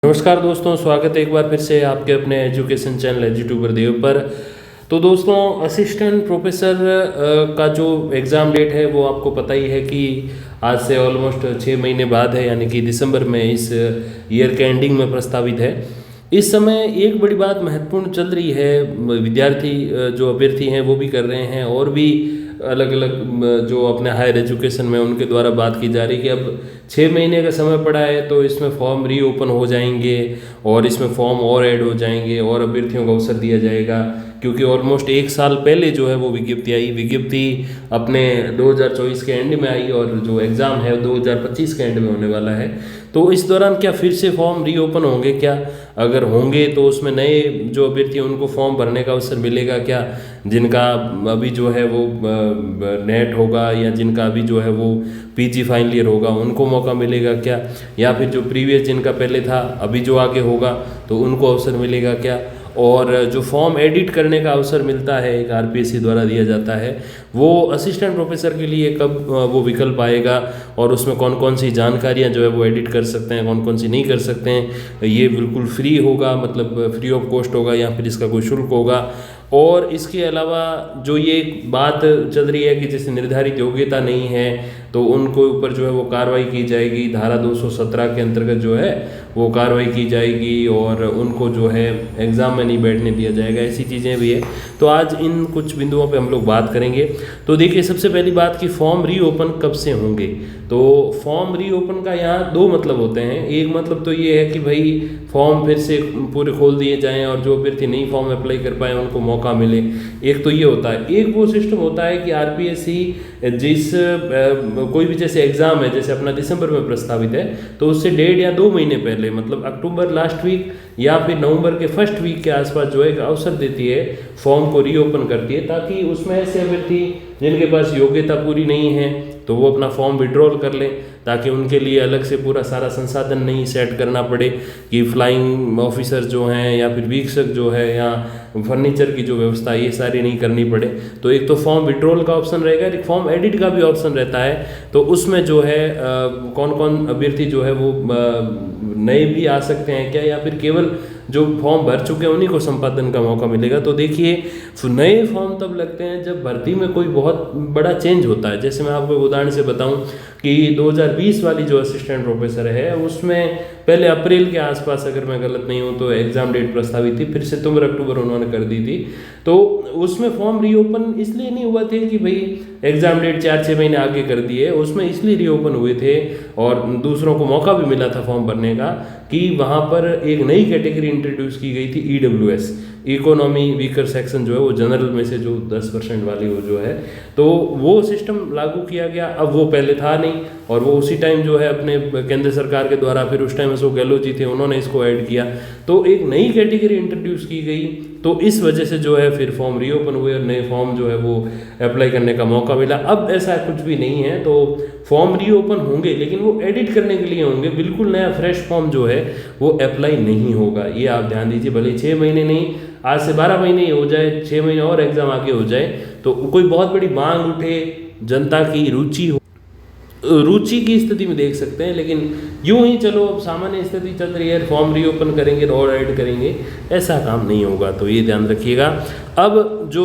नमस्कार दोस्तों, स्वागत है एक बार फिर से आपके अपने एजुकेशन चैनल एजुट्यूबर देव पर। तो दोस्तों, असिस्टेंट प्रोफेसर का जो एग्ज़ाम डेट है वो आपको पता ही है कि आज से ऑलमोस्ट 6 महीने बाद है, यानी कि दिसंबर में इस ईयर के एंडिंग में प्रस्तावित है। इस समय एक बड़ी बात महत्वपूर्ण चल रही है, विद्यार्थी जो अभ्यर्थी हैं वो भी कर रहे हैं और भी अलग अलग जो अपने हायर एजुकेशन में उनके द्वारा बात की जा रही है कि अब 6 महीने का समय पड़ा है तो इसमें फॉर्म रीओपन हो जाएंगे और इसमें फॉर्म और ऐड हो जाएंगे और अभ्यर्थियों को अवसर दिया जाएगा, क्योंकि ऑलमोस्ट 1 साल पहले जो है वो विज्ञप्ति अपने 2024 के एंड में आई और जो एग्ज़ाम है 2025 के एंड में होने वाला है। तो इस दौरान क्या फिर से फॉर्म रीओपन होंगे क्या? अगर होंगे तो उसमें नए जो अभ्यर्थी हैं उनको फॉर्म भरने का अवसर मिलेगा क्या? जिनका अभी जो है वो नेट होगा या जिनका अभी जो है वो पीजी फाइनल ईयर होगा उनको मौका मिलेगा क्या? या फिर जो प्रीवियस जिनका पहले था अभी जो आगे होगा तो उनको अवसर मिलेगा क्या? और जो फॉर्म एडिट करने का अवसर मिलता है एक आरपीएससी द्वारा दिया जाता है, वो असिस्टेंट प्रोफेसर के लिए कब वो विकल्प आएगा और उसमें कौन कौन सी जानकारियां जो है वो एडिट कर सकते हैं, कौन कौन सी नहीं कर सकते हैं। ये बिल्कुल फ्री होगा, मतलब फ्री ऑफ कॉस्ट होगा या फिर इसका कोई शुल्क होगा। और इसके अलावा जो ये बात चल रही है कि जैसे निर्धारित योग्यता नहीं है तो उनको ऊपर जो है वो कार्रवाई की जाएगी, धारा 217 के अंतर्गत जो है वो कार्रवाई की जाएगी और उनको जो है एग्ज़ाम में नहीं बैठने दिया जाएगा, ऐसी चीज़ें भी है। तो आज इन कुछ बिंदुओं पे हम लोग बात करेंगे। तो देखिए, सबसे पहली बात कि फॉर्म रीओपन कब से होंगे। तो फॉर्म रीओपन का यहाँ 2 मतलब होते हैं। एक मतलब तो ये है कि भाई फॉर्म फिर से पूरे खोल दिए जाएं और जो अभ्यर्थी नहीं फॉर्म अप्लाई कर पाए उनको मौका मिले, एक तो ये होता है। एक वो सिस्टम होता है कि आरपीएससी जिस कोई भी जैसे एग्ज़ाम है, जैसे अपना दिसंबर में प्रस्तावित है, तो उससे 1.5 या 2 महीने पहले, मतलब अक्टूबर लास्ट वीक या फिर नवंबर के फर्स्ट वीक के आसपास जो है एक अवसर देती है, फॉर्म को रीओपन करती है, ताकि उसमें ऐसे अभ्यर्थी जिनके पास योग्यता पूरी नहीं है तो वो अपना फॉर्म विड्रॉल कर लें, ताकि उनके लिए अलग से पूरा सारा संसाधन नहीं सेट करना पड़े कि फ्लाइंग ऑफिसर जो हैं या फिर वीक्षक जो है या फर्नीचर की जो व्यवस्था ये सारी नहीं करनी पड़े। तो एक तो फॉर्म विड्रॉल का ऑप्शन रहेगा, एक फॉर्म एडिट का भी ऑप्शन रहता है। तो उसमें जो है कौन कौन अभ्यर्थी जो है वो नए भी आ सकते हैं क्या, या फिर केवल जो फॉर्म भर चुके हैं उन्हीं को संपादन का मौका मिलेगा। तो देखिए, नए फॉर्म तब लगते हैं जब भर्ती में कोई बहुत बड़ा चेंज होता है। जैसे मैं आपको एक उदाहरण से बताऊं कि 2020 वाली जो असिस्टेंट प्रोफेसर है उसमें पहले अप्रैल के आसपास, अगर मैं गलत नहीं हूँ, तो एग्ज़ाम डेट प्रस्तावित थी, फिर सितंबर अक्टूबर उन्होंने कर दी थी। तो उसमें फॉर्म रीओपन इसलिए नहीं हुआ थे कि भाई एग्ज़ाम डेट 4-6 महीने आगे कर दिए, उसमें इसलिए रीओपन हुए थे और दूसरों को मौका भी मिला था फॉर्म भरने का कि वहाँ पर एक नई कैटेगरी इंट्रोड्यूस की गई थी, ईडब्ल्यूएस, इकोनॉमी वीकर सेक्शन जो है वो जनरल में से जो 10% वाली वो जो है, तो वो सिस्टम लागू किया गया। अब वो पहले था नहीं और वो उसी टाइम जो है अपने केंद्र सरकार के द्वारा, फिर उस टाइम अशोक गहलोत जी थे, उन्होंने इसको ऐड किया, तो एक नई कैटेगरी इंट्रोड्यूस की गई। तो इस वजह से जो है फिर फॉर्म रीओपन हुए और नए फॉर्म जो है वो अप्लाई करने का मौका मिला। अब ऐसा कुछ भी नहीं है, तो फॉर्म रीओपन होंगे लेकिन वो एडिट करने के लिए होंगे, बिल्कुल नया फ्रेश फॉर्म जो है वो अप्लाई नहीं होगा, ये आप ध्यान दीजिए। भले 6 महीने नहीं, आज से 12 महीने ही हो जाए, 6 महीने और एग्ज़ाम आगे हो जाए तो कोई बहुत बड़ी मांग उठे, जनता की रुचि की स्थिति में देख सकते हैं। लेकिन यूं ही चलो अब सामान्य स्थिति चल रही है, फॉर्म रीओपन करेंगे और ऐड करेंगे, ऐसा काम नहीं होगा, तो ये ध्यान रखिएगा। अब जो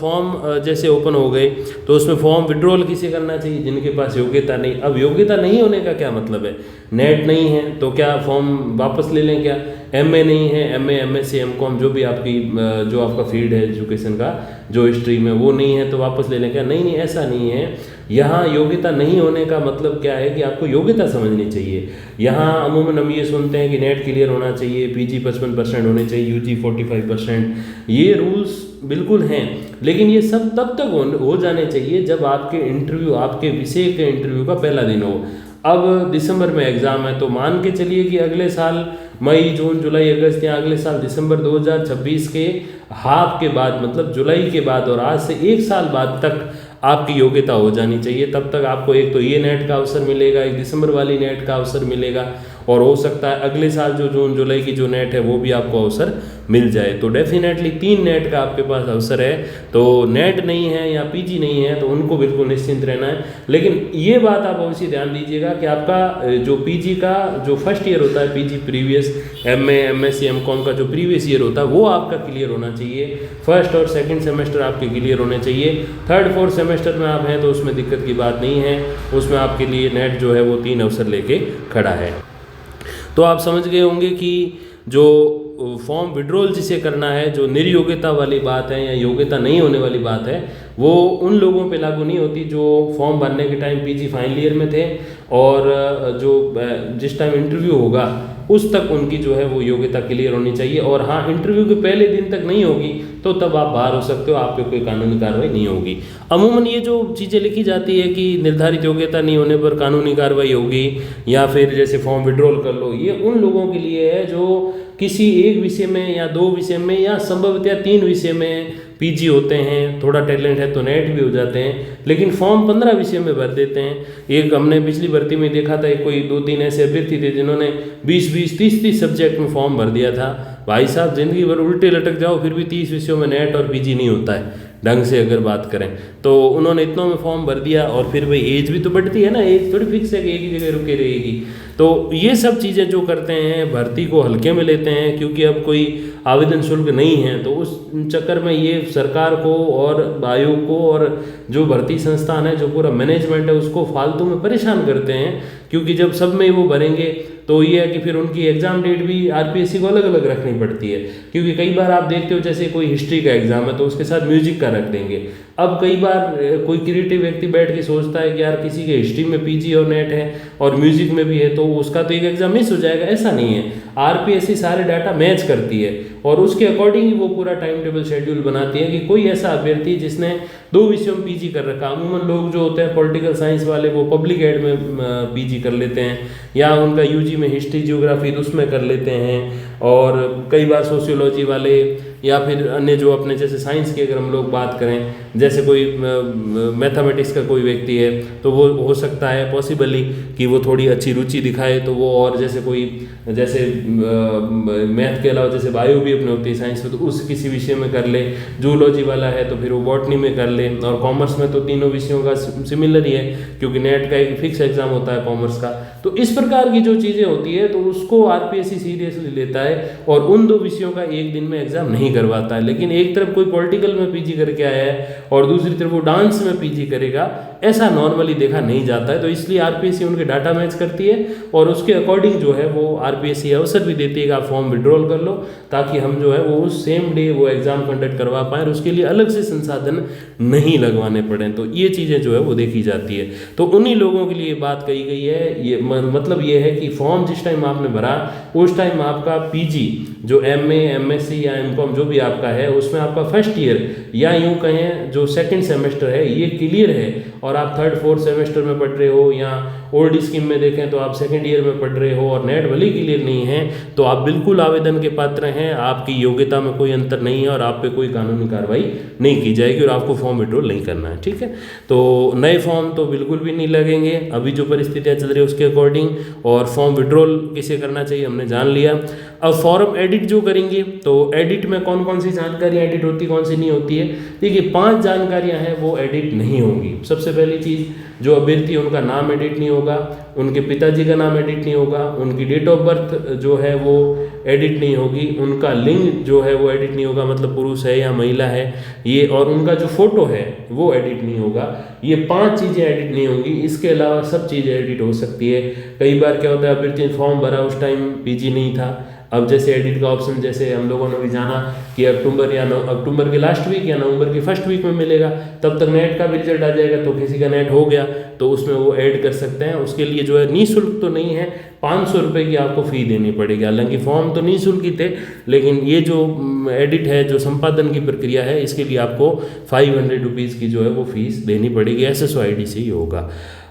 फॉर्म जैसे ओपन हो गए तो उसमें फॉर्म विड्रॉल किसे करना चाहिए? जिनके पास योग्यता नहीं। अब योग्यता नहीं होने का क्या मतलब है? नेट नहीं है तो क्या फॉर्म वापस ले लें क्या? एमए नहीं है, एमए, एमएससी, एमकॉम जो भी आपकी जो आपका फील्ड है एजुकेशन का, जो स्ट्रीम है वो नहीं है तो वापस ले लें क्या? नहीं, ऐसा नहीं है। यहाँ योग्यता नहीं होने का मतलब क्या है कि आपको योग्यता समझनी चाहिए। यहाँ अमूमन हम ये सुनते हैं कि नेट क्लियर होना चाहिए, पीजी 55% होने चाहिए, यूजी 45%, ये रूल्स बिल्कुल हैं, लेकिन ये सब तब तक हो जाने चाहिए जब आपके इंटरव्यू, आपके विषय के इंटरव्यू का पहला दिन हो। अब दिसंबर में एग्ज़ाम है तो मान के चलिए कि अगले साल मई, जून, जुलाई, अगस्त या अगले साल दिसंबर 2026 के हाफ के बाद, मतलब जुलाई के बाद और आज से 1 साल बाद तक आपकी योग्यता हो जानी चाहिए। तब तक आपको एक तो ये नेट का अवसर मिलेगा, एक दिसंबर वाली नेट का अवसर मिलेगा और हो सकता है अगले साल जो जून जुलाई की जो नेट है वो भी आपको अवसर मिल जाए। तो डेफिनेटली 3 नेट का आपके पास अवसर है। तो नेट नहीं है या पीजी नहीं है तो उनको बिल्कुल निश्चिंत रहना है। लेकिन ये बात आप अवश्य ध्यान दीजिएगा कि आपका जो पीजी का जो फर्स्ट ईयर होता है, PG previous MA MSc MCom का जो प्रीवियस ईयर होता है वो आपका क्लियर होना चाहिए। फर्स्ट और सेकंड सेमेस्टर आपके क्लियर होने चाहिए। थर्ड फोर्थ सेमेस्टर में आप हैं तो उसमें दिक्कत की बात नहीं है, उसमें आपके लिए नेट जो है वो 3 अवसर लेके खड़ा है। तो आप समझ गए होंगे कि जो फॉर्म विड्रॉल जिसे करना है, जो निर्योग्यता वाली बात है या योग्यता नहीं होने वाली बात है, वो उन लोगों पे लागू नहीं होती जो फॉर्म भरने के टाइम पीजी फाइनल ईयर में थे और जो जिस टाइम इंटरव्यू होगा उस तक उनकी जो है वो योग्यता क्लियर होनी चाहिए। और हाँ, इंटरव्यू के पहले दिन तक नहीं होगी तो तब आप बाहर हो सकते हो, आप पे कोई कानूनी कार्रवाई नहीं होगी। अमूमन ये जो चीज़ें लिखी जाती है कि निर्धारित योग्यता नहीं होने पर कानूनी कार्रवाई होगी या फिर जैसे फॉर्म विड्रॉल कर लो, ये उन लोगों के लिए है जो किसी एक विषय में या 2 विषय में या संभवतः 3 विषय में पीजी होते हैं, थोड़ा टैलेंट है तो नेट भी हो जाते हैं, लेकिन फॉर्म 15 विषय में भर देते हैं। एक हमने पिछली भर्ती में देखा था, कोई 2-3 ऐसे अभ्यर्थी थे जिन्होंने 20-20, 30-30 सब्जेक्ट में फॉर्म भर दिया था। भाई साहब, जिंदगी भर उल्टे लटक जाओ फिर भी 30 विषयों में नेट और पीजी नहीं होता है ढंग से अगर बात करें तो। उन्होंने इतनों में फॉर्म भर दिया और फिर भाई एज भी तो बढ़ती है ना, एज थोड़ी फिक्स है कि एक ही जगह रुके रहेगी। तो ये सब चीज़ें जो करते हैं, भर्ती को हल्के में लेते हैं क्योंकि अब कोई आवेदन शुल्क नहीं है, तो उस चक्कर में ये सरकार को और आयोग को और जो भर्ती संस्थान है, जो पूरा मैनेजमेंट है, उसको फालतू में परेशान करते हैं। क्योंकि जब सब में वो भरेंगे तो ये है कि फिर उनकी एग्ज़ाम डेट भी आरपीएससी को अलग अलग रखनी पड़ती है। क्योंकि कई बार आप देखते हो जैसे कोई हिस्ट्री का एग्ज़ाम है तो उसके साथ म्यूजिक का रख देंगे। अब कई बार कोई क्रिएटिव व्यक्ति बैठ के सोचता है कि यार किसी के हिस्ट्री में पीजी और नेट है और म्यूजिक में भी है तो उसका तो एक एग्ज़ाम मिस हो जाएगा, ऐसा नहीं है। आरपीएससी सारे डाटा मैच करती है और उसके अकॉर्डिंग ही वो पूरा टाइम टेबल शेड्यूल बनाती है कि कोई ऐसा अभ्यर्थी जिसने 2 विषयों में पीजी कर रखा, अमूमन लोग जो होते हैं पॉलिटिकल साइंस वाले वो पब्लिक एड में पीजी कर लेते हैं या उनका यूजी में हिस्ट्री ज्योग्राफी तो उसमें कर लेते हैं, और कई बार सोशियोलॉजी वाले या फिर अन्य जो अपने जैसे साइंस की अगर हम लोग बात करें, जैसे कोई मैथमेटिक्स का कोई व्यक्ति है तो वो हो सकता है पॉसिबली कि वो थोड़ी अच्छी रुचि दिखाए तो वो, और जैसे कोई जैसे मैथ के अलावा जैसे बायो भी अपने होती है साइंस में तो उस किसी विषय में कर ले, जूलॉजी वाला है तो फिर वो बॉटनी में कर ले, और कॉमर्स में तो तीनों विषयों का सिमिलर ही है क्योंकि नेट का एक फिक्स एग्जाम होता है कॉमर्स का। तो इस प्रकार की जो चीज़ें होती है तो उसको आरपीएससी सीरियसली लेता है और उन 2 विषयों का एक दिन में एग्जाम नहीं करवाता है। लेकिन एक तरफ कोई पॉलिटिकल में पीजी करके आया है और दूसरी तरफ वो डांस में पीजी करेगा, ऐसा नॉर्मली देखा नहीं जाता है। तो इसलिए आरपीएससी उनके डाटा मैच करती है और उसके अकॉर्डिंग जो है वो आरपीएससी अवसर भी देती है कि आप फॉर्म विड्रॉल कर लो ताकि हम जो है वो उस सेम डे वो एग्ज़ाम कंडक्ट करवा पाएँ और उसके लिए अलग से संसाधन नहीं लगवाने पड़ें। तो ये चीज़ें जो है वो देखी जाती है। तो उन्हीं लोगों के लिए बात कही गई है। ये मतलब ये है कि फॉर्म जिस टाइम आपने भरा उस टाइम आपका पीजी जो एमए एमएससी या एमकॉम जो भी आपका है उसमें आपका फर्स्ट ईयर या यूँ कहें जो सेकंड सेमेस्टर है ये क्लियर है और आप थर्ड फोर्थ सेमेस्टर में पढ़ रहे हो या ओल्ड स्कीम में देखें तो आप सेकंड ईयर में पढ़ रहे हो और नेट भले क्लियर नहीं है तो आप बिल्कुल आवेदन के पात्र हैं। आपकी योग्यता में कोई अंतर नहीं है और आप पे कोई कानूनी कार्रवाई नहीं की जाएगी और आपको फॉर्म विड्रॉल नहीं करना है। ठीक है, तो नए फॉर्म तो बिल्कुल भी नहीं लगेंगे अभी जो परिस्थितियाँ चल रही है उसके अकॉर्डिंग। और फॉर्म विड्रॉल किसे करना चाहिए हमने जान लिया। अब फॉर्म एडिट जो करेंगे तो एडिट में कौन कौन सी जानकारियाँ एडिट होती कौन सी नहीं होती है। देखिए 5 जानकारियाँ हैं वो एडिट नहीं होंगी। सबसे पहली चीज़, जो अभ्यर्थी उनका नाम एडिट नहीं होगा, उनके पिताजी का नाम एडिट नहीं होगा, उनकी डेट ऑफ बर्थ जो है वो एडिट नहीं होगी, उनका लिंग जो है वो एडिट नहीं होगा मतलब पुरुष है या महिला है ये, और उनका जो फोटो है वो एडिट नहीं होगा। ये 5 चीज़ें एडिट नहीं होंगी। इसके अलावा सब चीज़ें एडिट हो सकती है। कई बार क्या होता है अभ्यर्थी ने फॉर्म भरा उस टाइम पीजी नहीं था, अब जैसे एडिट का ऑप्शन जैसे हम लोगों ने भी जाना कि अक्टूबर के लास्ट वीक या नवंबर के फर्स्ट वीक में मिलेगा, तब तक नेट का भी रिजल्ट आ जाएगा तो किसी का नेट हो गया तो उसमें वो ऐड कर सकते हैं। उसके लिए जो है निःशुल्क तो नहीं है, 500 रुपये की आपको फ़ी देनी पड़ेगी। हालांकि फॉर्म तो निःशुल्क ही थे लेकिन ये जो एडिट है जो संपादन की प्रक्रिया है इसके लिए आपको 500 रुपीज़ की जो है वो फीस देनी पड़ेगी। SSO-ID से ही होगा।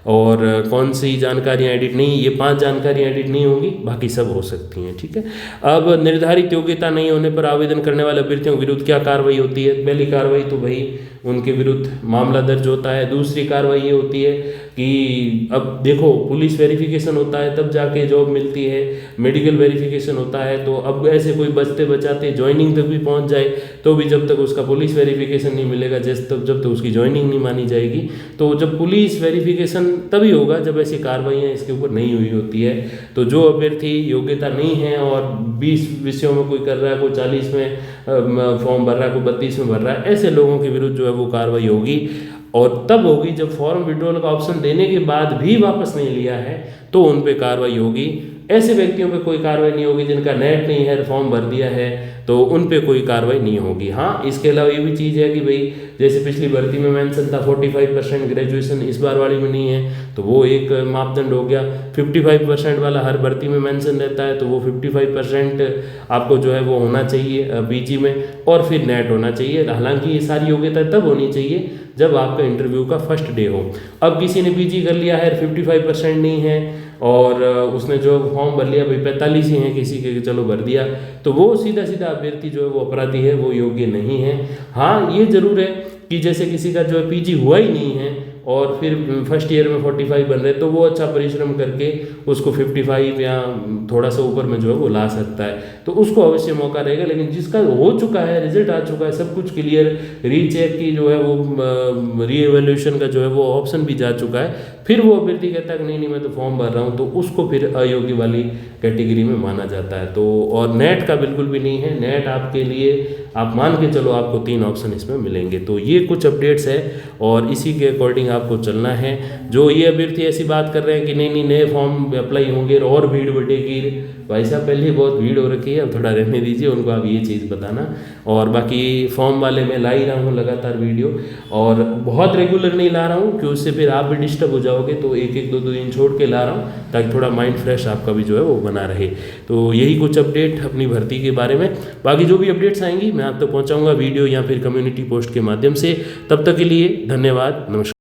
और कौन सी जानकारियाँ एडिट नहीं, ये 5 जानकारियाँ एडिट नहीं होंगी, बाकी सब हो सकती हैं। ठीक है, अब निर्धारित योग्यता नहीं होने पर आवेदन करने वाले अभ्यर्थियों के विरुद्ध क्या कार्रवाई होती है। पहली कार्रवाई तो भाई उनके विरुद्ध मामला दर्ज होता है। दूसरी कार्रवाई ये होती है कि अब देखो पुलिस वेरिफिकेशन होता है तब जाके जॉब मिलती है, मेडिकल वेरिफिकेशन होता है, तो अब ऐसे कोई बचते बचाते ज्वाइनिंग तक भी पहुंच जाए तो भी जब तक उसका पुलिस वेरिफिकेशन नहीं मिलेगा जब तक उसकी ज्वाइनिंग नहीं मानी जाएगी। तो जब पुलिस वेरिफिकेशन तभी होगा जब ऐसी कार्रवाइयाँ इसके ऊपर नहीं हुई होती है। तो जो अभ्यर्थी योग्यता नहीं है और 20 विषयों में कोई कर रहा है, कोई 40 में फॉर्म भर रहा है, कोई 32 में भर रहा है, ऐसे लोगों के विरुद्ध जो है वो कार्रवाई होगी। और तब होगी जब फॉर्म विड्रॉल का ऑप्शन देने के बाद भी वापस नहीं लिया है तो उन पे कार्रवाई होगी। ऐसे व्यक्तियों पे कोई कार्रवाई नहीं होगी जिनका नेट नहीं है, फॉर्म भर दिया है, तो उन पे कोई कार्रवाई नहीं होगी। हाँ, इसके अलावा ये भी चीज़ है कि भाई जैसे पिछली भर्ती में मेंशन था 45% ग्रेजुएशन, इस बार वाली में नहीं है, तो वो एक मापदंड हो गया। 55% वाला हर भर्ती में मेंशन रहता है, तो वो 55% आपको जो है वो होना चाहिए पीजी में, और फिर नेट होना चाहिए। हालांकि ये सारी योग्यता तब होनी चाहिए जब आपका इंटरव्यू का फर्स्ट डे हो। अब किसी ने पीजी कर लिया है, 55% नहीं है और उसने जो फॉर्म भर लिया भाई 45 ही हैं किसी के, चलो भर दिया, तो वो सीधा सीधा अभ्यर्थी जो है वो अपराधी है, वो योग्य नहीं है। हाँ, ये जरूर है कि जैसे किसी का जो है पीजी हुआ ही नहीं है और फिर फर्स्ट ईयर में 45 बन रहे, तो वो अच्छा परिश्रम करके उसको 55 या थोड़ा सा ऊपर में जो है वो ला सकता है, तो उसको अवश्य मौका रहेगा। लेकिन जिसका हो चुका है, रिजल्ट आ चुका है, सब कुछ क्लियर, रीचेक की जो है वो रीएवैल्यूएशन का जो है वो ऑप्शन भी जा चुका है, फिर वो अभ्यर्थी कहता है कि नहीं मैं तो फॉर्म भर रहा हूँ, तो उसको फिर अयोग्य वाली कैटेगरी में माना जाता है। तो और नेट का बिल्कुल भी नहीं है, नेट आपके लिए आप मान के चलो आपको 3 ऑप्शन इसमें मिलेंगे। तो ये कुछ अपडेट्स है और इसी के अकॉर्डिंग आपको चलना है। जो ये अभ्यर्थी ऐसी बात कर रहे हैं कि नहीं नए फॉर्म अप्लाई होंगे और भीड़ बढ़ेगी, भाई साहब पहले ही बहुत भीड़ हो रखी है, अब थोड़ा रहने दीजिए उनको, आप ये चीज़ बताना। और बाकी फॉर्म वाले मैं ला ही रहा हूँ लगातार वीडियो, और बहुत रेगुलर नहीं ला रहा हूँ क्योंकि उससे फिर आप भी डिस्टर्ब हो जाओगे, तो एक एक दो दिन छोड़ के ला रहा हूँ ताकि थोड़ा माइंड फ्रेश आपका भी जो है वो बना रहे। तो यही कुछ अपडेट अपनी भर्ती के बारे में, बाकी जो भी अपडेट्स आएंगी मैं आप तक पहुँचाऊँगा वीडियो या फिर कम्युनिटी पोस्ट के माध्यम से। तब तक के लिए धन्यवाद, नमस्कार।